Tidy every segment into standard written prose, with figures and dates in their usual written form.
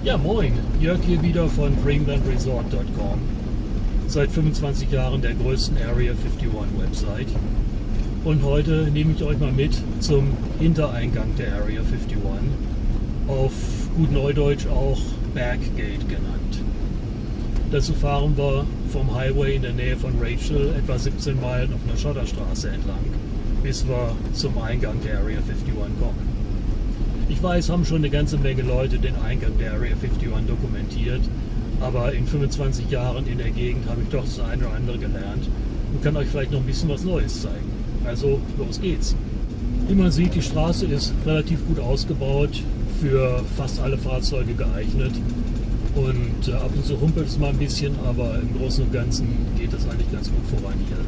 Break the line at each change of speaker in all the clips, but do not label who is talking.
Ja, moin. Jörg hier wieder von dreamlandresort.com. Seit 25 Jahren der größten Area 51 Website. Und heute nehme ich euch mal mit zum Hintereingang der Area 51. Auf gut Neudeutsch auch Backgate genannt. Dazu fahren wir vom Highway in der Nähe von Rachel etwa 17 Meilen auf einer Schotterstraße entlang, bis wir zum Eingang der Area 51 kommen. Ich weiß, haben schon eine ganze Menge Leute den Eingang der Area 51 dokumentiert, aber in 25 Jahren in der Gegend habe ich doch das eine oder andere gelernt und kann euch vielleicht noch ein bisschen was Neues zeigen. Also, los geht's. Wie man sieht, die Straße ist relativ gut ausgebaut, für fast alle Fahrzeuge geeignet und ab und zu humpelt es mal ein bisschen, aber im Großen und Ganzen geht es eigentlich ganz gut voran hier.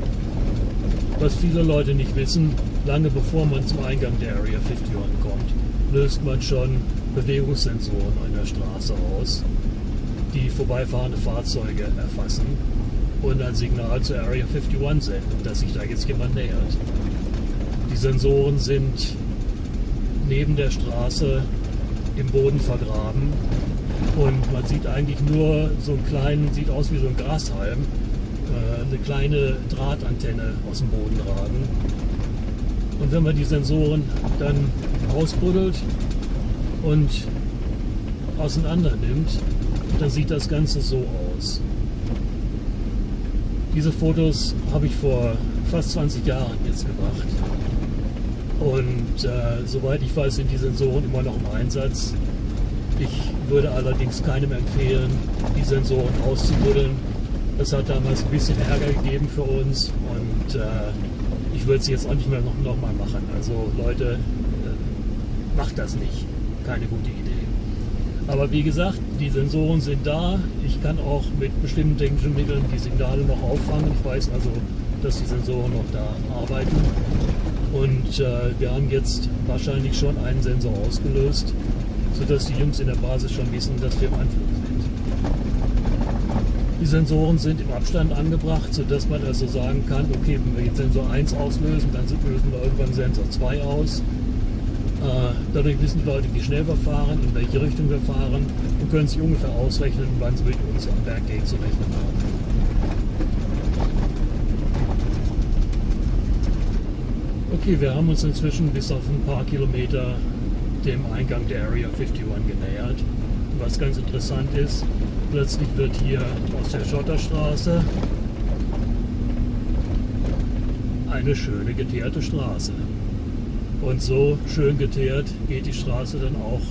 Was viele Leute nicht wissen, lange bevor man zum Eingang der Area 51 kommt, löst man schon Bewegungssensoren an der Straße aus, die vorbeifahrende Fahrzeuge erfassen und ein Signal zur Area 51 senden, dass sich da jetzt jemand nähert. Die Sensoren sind neben der Straße im Boden vergraben und man sieht eigentlich nur so einen kleinen, sieht aus wie so ein Grashalm, eine kleine Drahtantenne aus dem Boden ragen. Und wenn man die Sensoren dann ausbuddelt und auseinander nimmt, dann sieht das Ganze so aus. Diese Fotos habe ich vor fast 20 Jahren jetzt gemacht. Und soweit ich weiß, sind die Sensoren immer noch im Einsatz. Ich würde allerdings keinem empfehlen, die Sensoren auszubuddeln. Das hat damals ein bisschen Ärger gegeben für uns und ich würde es jetzt auch nicht mehr noch mal machen. Also Leute, macht das nicht. Keine gute Idee. Aber wie gesagt, die Sensoren sind da. Ich kann auch mit bestimmten technischen Mitteln die Signale noch auffangen. Ich weiß also, dass die Sensoren noch da arbeiten. Und wir haben jetzt wahrscheinlich schon einen Sensor ausgelöst, sodass die Jungs in der Basis schon wissen, dass wir im Anflug sind. Die Sensoren sind im Abstand angebracht, sodass man also sagen kann, okay, wenn wir jetzt Sensor 1 auslösen, dann lösen wir irgendwann Sensor 2 aus. Dadurch wissen die Leute, wie schnell wir fahren, in welche Richtung wir fahren und können sich ungefähr ausrechnen, wann sie mit uns am Backgate zu rechnen haben. Okay, wir haben uns inzwischen bis auf ein paar Kilometer dem Eingang der Area 51 genähert. Was ganz interessant ist, plötzlich wird hier aus der Schotterstraße eine schöne geteerte Straße. Und so schön geteert geht die Straße dann auch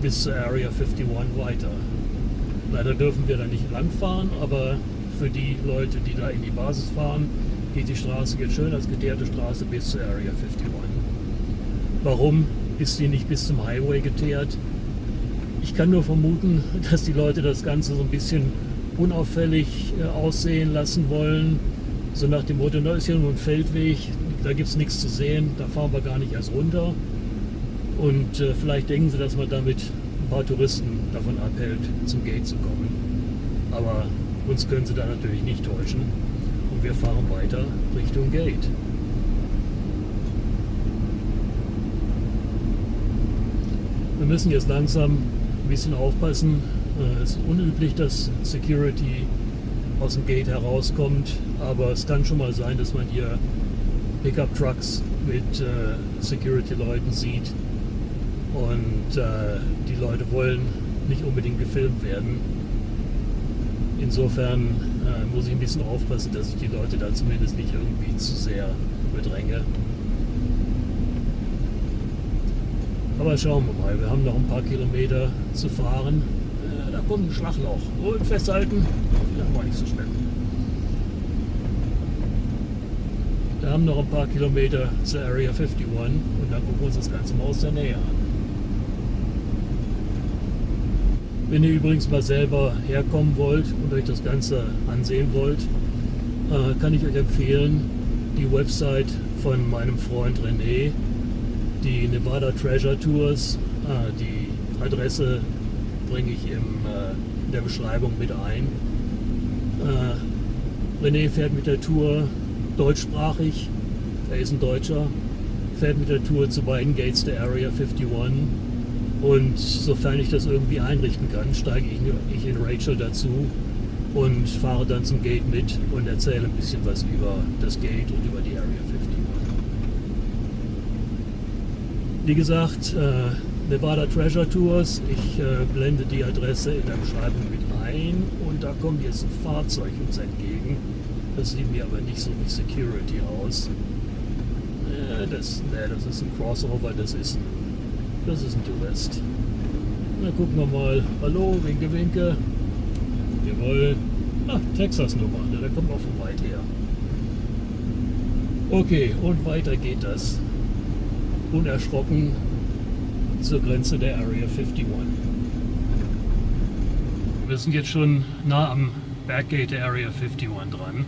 bis zur Area 51 weiter. Leider dürfen wir da nicht langfahren, aber für die Leute, die da in die Basis fahren, geht die Straße jetzt schön als geteerte Straße bis zur Area 51. Warum ist sie nicht bis zum Highway geteert? Ich kann nur vermuten, dass die Leute das Ganze so ein bisschen unauffällig aussehen lassen wollen. So nach dem Motto, da ist hier nur ein Feldweg, da gibt es nichts zu sehen, da fahren wir gar nicht erst runter. Und vielleicht denken sie, dass man damit ein paar Touristen davon abhält, zum Gate zu kommen. Aber uns können sie da natürlich nicht täuschen. Und wir fahren weiter Richtung Gate. Wir müssen jetzt langsam ein bisschen aufpassen. Es ist unüblich, dass Security aus dem Gate herauskommt, aber es kann schon mal sein, dass man hier Pickup-Trucks mit Security-Leuten sieht und die Leute wollen nicht unbedingt gefilmt werden. Insofern muss ich ein bisschen aufpassen, dass ich die Leute da zumindest nicht irgendwie zu sehr bedränge. Aber schauen wir mal, wir haben noch ein paar Kilometer zu fahren. Da kommt ein Schlagloch. Und festhalten, das war nicht so schnell. Wir haben noch ein paar Kilometer zur Area 51 und dann gucken wir uns das Ganze mal aus der Nähe an. Wenn ihr übrigens mal selber herkommen wollt und euch das Ganze ansehen wollt, kann ich euch empfehlen, die Website von meinem Freund René, die Nevada Treasure Tours, die Adresse bringe ich in der Beschreibung mit ein. René fährt mit der Tour deutschsprachig, er ist ein Deutscher, fährt mit der Tour zu beiden Gates der Area 51 Und sofern ich das irgendwie einrichten kann, steige ich in Rachel dazu und fahre dann zum Gate mit und erzähle ein bisschen was über das Gate und über die Area 51. Wie gesagt, Nevada Treasure Tours, ich blende die Adresse in der Beschreibung mit ein und da kommt jetzt ein Fahrzeug uns entgegen. Das sieht mir aber nicht so wie Security aus. Das ist ein Crossover, das ist ein Tourist. Na, gucken wir mal. Hallo, winke, winke. Jawohl. Texas-Nummer, der kommt auch von weit her. Okay, und weiter geht das. Unerschrocken zur Grenze der Area 51. Wir sind jetzt schon nah am Backgate der Area 51 dran.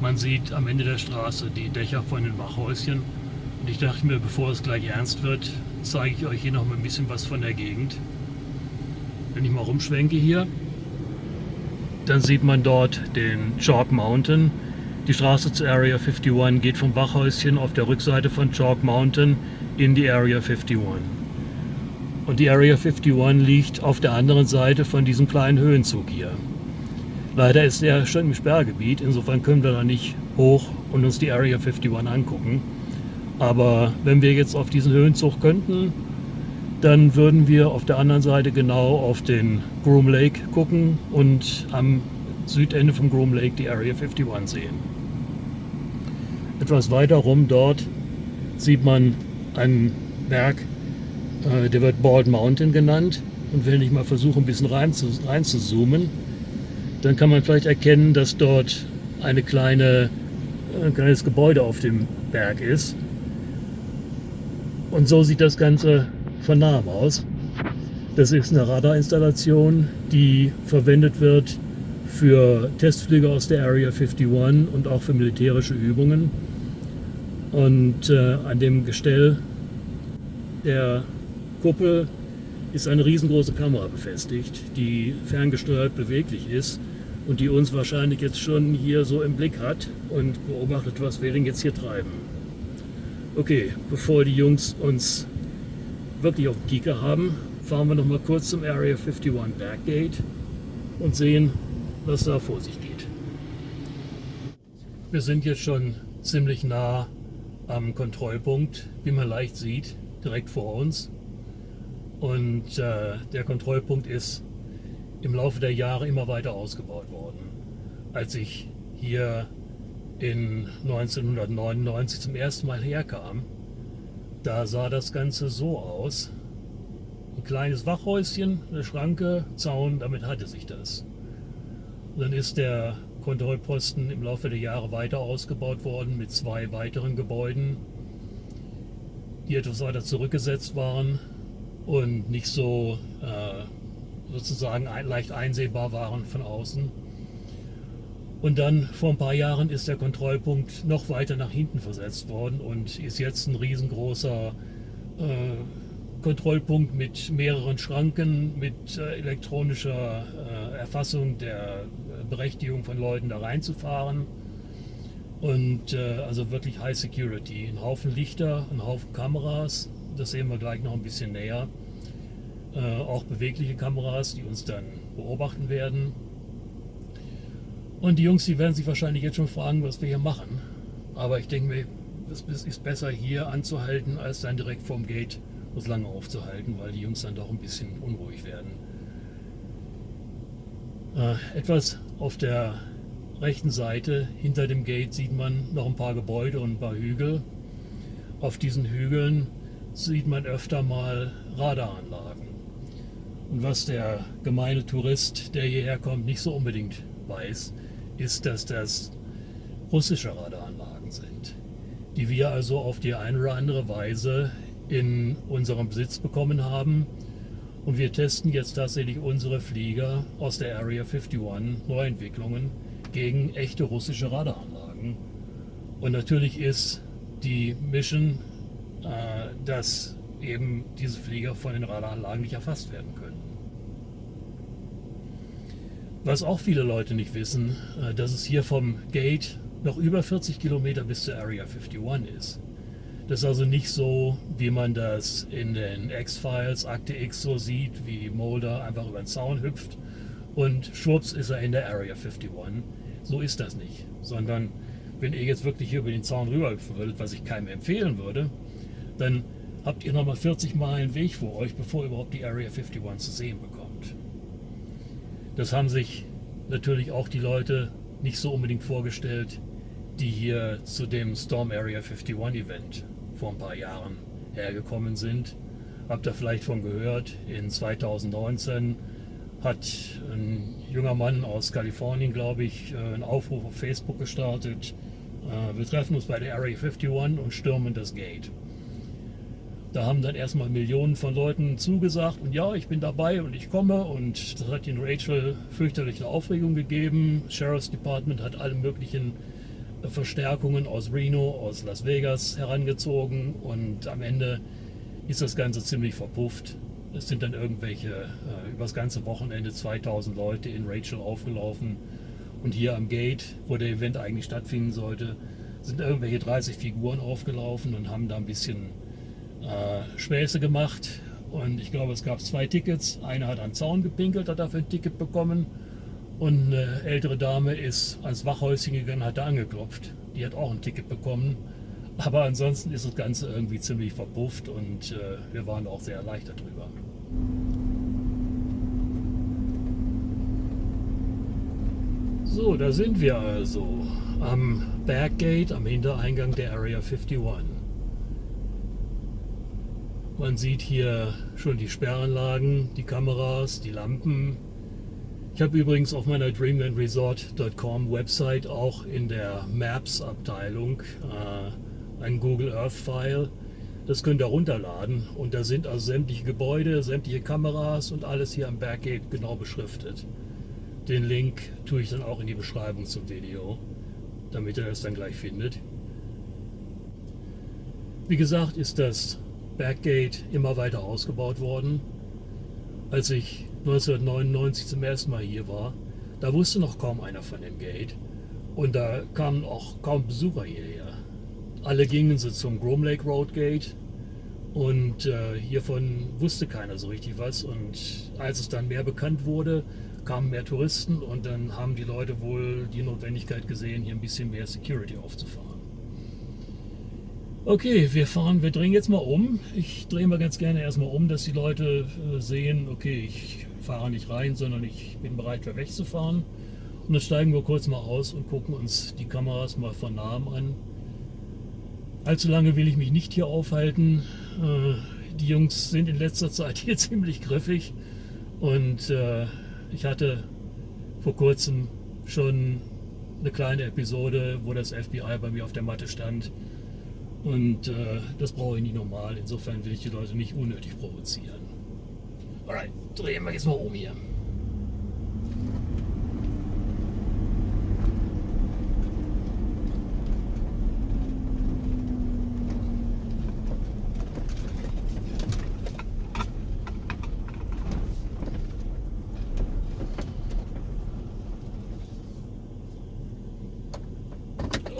Man sieht am Ende der Straße die Dächer von den Wachhäuschen. Und ich dachte mir, bevor es gleich ernst wird, zeige ich euch hier noch mal ein bisschen was von der Gegend. Wenn ich mal rumschwenke hier, dann sieht man dort den Chalk Mountain. Die Straße zur Area 51 geht vom Wachhäuschen auf der Rückseite von Chalk Mountain in die Area 51. Und die Area 51 liegt auf der anderen Seite von diesem kleinen Höhenzug hier. Leider ist er schon im Sperrgebiet, insofern können wir da nicht hoch und uns die Area 51 angucken. Aber wenn wir jetzt auf diesen Höhenzug könnten, dann würden wir auf der anderen Seite genau auf den Groom Lake gucken und am Südende vom Groom Lake die Area 51 sehen. Etwas weiter rum dort sieht man einen Berg, der wird Bald Mountain genannt. Und wenn ich mal versuche, ein bisschen rein zu zoomen, dann kann man vielleicht erkennen, dass dort ein kleines Gebäude auf dem Berg ist. Und so sieht das Ganze von nahem aus. Das ist eine Radarinstallation, die verwendet wird für Testflüge aus der Area 51 und auch für militärische Übungen. Und an dem Gestell der Kuppel ist eine riesengroße Kamera befestigt, die ferngesteuert beweglich ist und die uns wahrscheinlich jetzt schon hier so im Blick hat und beobachtet, was wir denn jetzt hier treiben. Okay, bevor die Jungs uns wirklich auf den Kieker haben, fahren wir noch mal kurz zum Area 51 Backgate und sehen, was da vor sich geht. Wir sind jetzt schon ziemlich nah am Kontrollpunkt, wie man leicht sieht, direkt vor uns. Und der Kontrollpunkt ist im Laufe der Jahre immer weiter ausgebaut worden. Als ich hier in 1999 zum ersten Mal herkam, da sah das Ganze so aus. Ein kleines Wachhäuschen, eine Schranke, Zaun, damit hatte sich das. Und dann ist der Kontrollposten im Laufe der Jahre weiter ausgebaut worden mit 2 weiteren Gebäuden, die etwas weiter zurückgesetzt waren und nicht so sozusagen leicht einsehbar waren von außen. Und dann vor ein paar Jahren ist der Kontrollpunkt noch weiter nach hinten versetzt worden und ist jetzt ein riesengroßer Kontrollpunkt mit mehreren Schranken, mit elektronischer Erfassung der Berechtigung von Leuten da reinzufahren. Und also wirklich High Security. Ein Haufen Lichter, ein Haufen Kameras, das sehen wir gleich noch ein bisschen näher. Auch bewegliche Kameras, die uns dann beobachten werden. Und die Jungs, die werden sich wahrscheinlich jetzt schon fragen, was wir hier machen. Aber ich denke mir, es ist besser hier anzuhalten, als dann direkt vorm Gate uns lange aufzuhalten, weil die Jungs dann doch ein bisschen unruhig werden. Etwas auf der rechten Seite hinter dem Gate sieht man noch ein paar Gebäude und ein paar Hügel. Auf diesen Hügeln sieht man öfter mal Radaranlagen. Und was der gemeine Tourist, der hierher kommt, nicht so unbedingt weiß, ist, dass das russische Radaranlagen sind, die wir also auf die eine oder andere Weise in unserem Besitz bekommen haben. Und wir testen jetzt tatsächlich unsere Flieger aus der Area 51, Neuentwicklungen, gegen echte russische Radaranlagen. Und natürlich ist die Mission, dass eben diese Flieger von den Radaranlagen nicht erfasst werden können. Was auch viele Leute nicht wissen, dass es hier vom Gate noch über 40 Kilometer bis zur Area 51 ist. Das ist also nicht so, wie man das in den X-Files, Akte X so sieht, wie Mulder einfach über den Zaun hüpft und schwupps ist er in der Area 51. So ist das nicht. Sondern wenn ihr jetzt wirklich hier über den Zaun rüberhüpfen würdet, was ich keinem empfehlen würde, dann habt ihr nochmal 40 Meilen Weg vor euch, bevor ihr überhaupt die Area 51 zu sehen bekommt. Das haben sich natürlich auch die Leute nicht so unbedingt vorgestellt, die hier zu dem Storm Area 51 Event vor ein paar Jahren hergekommen sind. Habt ihr vielleicht von gehört, in 2019 hat ein junger Mann aus Kalifornien, glaube ich, einen Aufruf auf Facebook gestartet. Wir treffen uns bei der Area 51 und stürmen das Gate. Da haben dann erstmal Millionen von Leuten zugesagt und ja, ich bin dabei und ich komme, und das hat in Rachel fürchterliche Aufregung gegeben. Sheriff's Department hat alle möglichen Verstärkungen aus Reno, aus Las Vegas herangezogen und am Ende ist das Ganze ziemlich verpufft. Es sind dann irgendwelche, übers ganze Wochenende 2000 Leute in Rachel aufgelaufen und hier am Gate, wo der Event eigentlich stattfinden sollte, sind irgendwelche 30 Figuren aufgelaufen und haben da ein bisschen Späße gemacht. Und ich glaube, es gab 2 Tickets. Einer hat an den Zaun gepinkelt, hat dafür ein Ticket bekommen. Und eine ältere Dame ist ans Wachhäuschen gegangen, hat da angeklopft. Die hat auch ein Ticket bekommen. Aber ansonsten ist das Ganze irgendwie ziemlich verpufft und wir waren auch sehr erleichtert drüber. So, da sind wir also am Backgate, am Hintereingang der Area 51. Man sieht hier schon die Sperranlagen, die Kameras, die Lampen. Ich habe übrigens auf meiner dreamlandresort.com Website auch in der Maps-Abteilung ein Google Earth-File. Das könnt ihr runterladen und da sind also sämtliche Gebäude, sämtliche Kameras und alles hier am Backgate genau beschriftet. Den Link tue ich dann auch in die Beschreibung zum Video, damit ihr das dann gleich findet. Wie gesagt, ist das Backgate immer weiter ausgebaut worden. Als ich 1999 zum ersten Mal hier war, da wusste noch kaum einer von dem Gate und da kamen auch kaum Besucher hierher. Alle gingen sie zum Groom Lake Road Gate und hiervon wusste keiner so richtig was, und als es dann mehr bekannt wurde, kamen mehr Touristen und dann haben die Leute wohl die Notwendigkeit gesehen, hier ein bisschen mehr Security aufzufahren. Okay, wir drehen jetzt mal um. Ich drehe mal ganz gerne erstmal um, dass die Leute sehen, okay, ich fahre nicht rein, sondern ich bin bereit für wegzufahren. Und dann steigen wir kurz mal aus und gucken uns die Kameras mal von nahem an. Allzu lange will ich mich nicht hier aufhalten. Die Jungs sind in letzter Zeit hier ziemlich griffig und ich hatte vor kurzem schon eine kleine Episode, wo das FBI bei mir auf der Matte stand. Und das brauche ich nicht normal. Insofern will ich die Leute nicht unnötig provozieren. Alright, drehen wir jetzt mal um hier.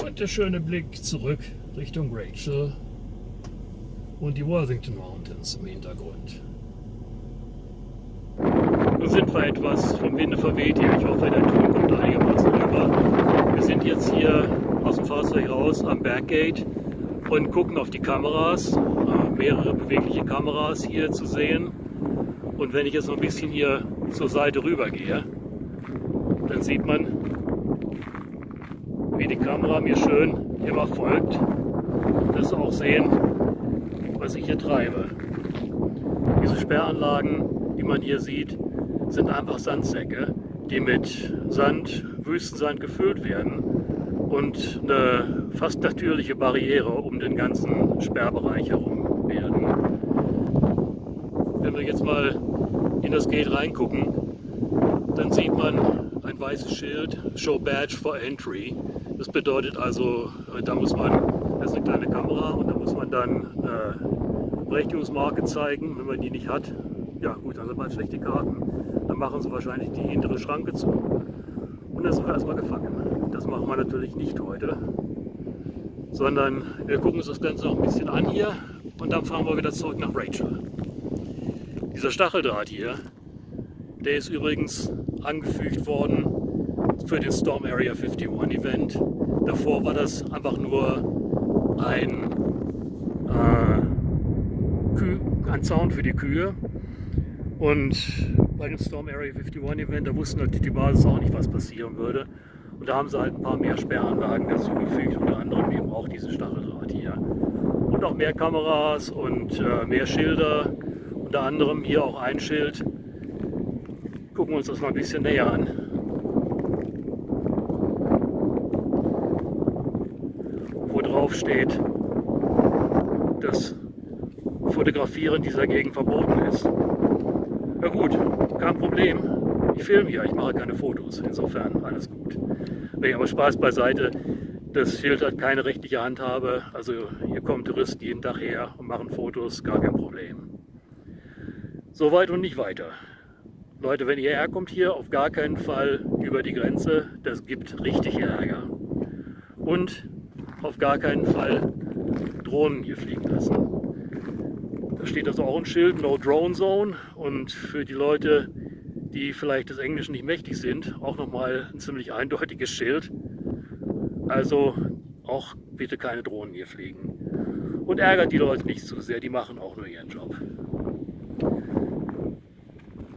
Und der schöne Blick zurück Richtung Rachel und die Worthington Mountains im Hintergrund. Nun sind wir etwas vom Winde verweht hier. Ich hoffe, der Ton kommt einigermaßen rüber. Wir sind jetzt hier aus dem Fahrzeug raus am Backgate und gucken auf die Kameras. Mehrere bewegliche Kameras hier zu sehen. Und wenn ich jetzt noch ein bisschen hier zur Seite rüber gehe, dann sieht man, wie die Kamera mir schön immer folgt, dass Sie auch sehen, was ich hier treibe. Diese Sperranlagen, die man hier sieht, sind einfach Sandsäcke, die mit Sand, Wüstensand gefüllt werden und eine fast natürliche Barriere um den ganzen Sperrbereich herum bilden. Wenn wir jetzt mal in das Gate reingucken, dann sieht man ein weißes Schild, Show Badge for Entry. Das bedeutet also, da muss man, das ist eine kleine Kamera und da muss man dann eine Berechtigungsmarke zeigen. Wenn man die nicht hat, ja gut, dann sind man schlechte Karten. Dann machen sie wahrscheinlich die hintere Schranke zu und dann sind wir erstmal gefangen. Das machen wir natürlich nicht heute. sondern wir gucken uns das Ganze noch ein bisschen an hier und dann fahren wir wieder zurück nach Rachel. Dieser Stacheldraht hier, der ist übrigens angefügt worden für den Storm Area 51 Event. Davor war das einfach nur ein Zaun für die Kühe. Und bei dem Storm Area 51 Event, da wussten natürlich die Basis auch nicht, was passieren würde. Und da haben sie halt ein paar mehr Sperranlagen dazu gefügt, unter anderem eben auch diese Stacheldraht hier. Und auch mehr Kameras und mehr Schilder, unter anderem hier auch ein Schild. Gucken wir uns das mal ein bisschen näher an. Wo drauf steht, dass Fotografieren dieser Gegend verboten ist. Ja gut, kein Problem. Ich filme hier, ich mache keine Fotos. Insofern alles gut. Nee, aber Spaß beiseite. Das Schild hat keine rechtliche Handhabe. Also hier kommen Touristen jeden Tag her und machen Fotos, gar kein Problem. Soweit und nicht weiter. Leute, wenn ihr herkommt hier, auf gar keinen Fall über die Grenze. Das gibt richtig Ärger. Und auf gar keinen Fall Drohnen hier fliegen lassen. Da steht also auch ein Schild, No Drone Zone, und für die Leute, die vielleicht des Englischen nicht mächtig sind, auch nochmal ein ziemlich eindeutiges Schild. Also auch bitte keine Drohnen hier fliegen. Und ärgert die Leute nicht zu sehr, die machen auch nur ihren Job.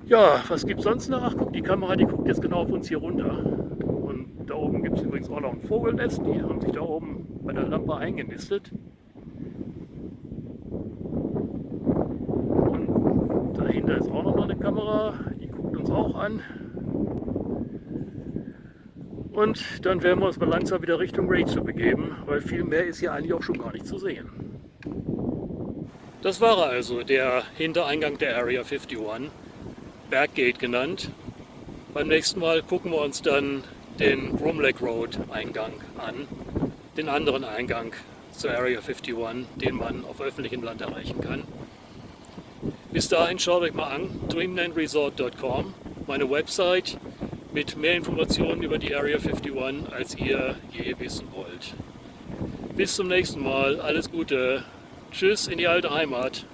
Ja, was gibt es sonst noch? Ach guck, die Kamera, die guckt jetzt genau auf uns hier runter. Und da oben gibt es übrigens auch noch ein Vogelnest, die haben sich da oben bei der Lampe eingenistet. Dahinter ist auch noch mal eine Kamera, die guckt uns auch an. Und dann werden wir uns mal langsam wieder Richtung Rachel begeben, weil viel mehr ist hier eigentlich auch schon gar nicht zu sehen. Das war also der Hintereingang der Area 51, Berggate genannt. Beim nächsten Mal gucken wir uns dann den Groom Lake Road Eingang an, den anderen Eingang zur Area 51, den man auf öffentlichem Land erreichen kann. Bis dahin schaut euch mal an, dreamlandresort.com, meine Website mit mehr Informationen über die Area 51, als ihr je wissen wollt. Bis zum nächsten Mal, alles Gute, tschüss in die alte Heimat.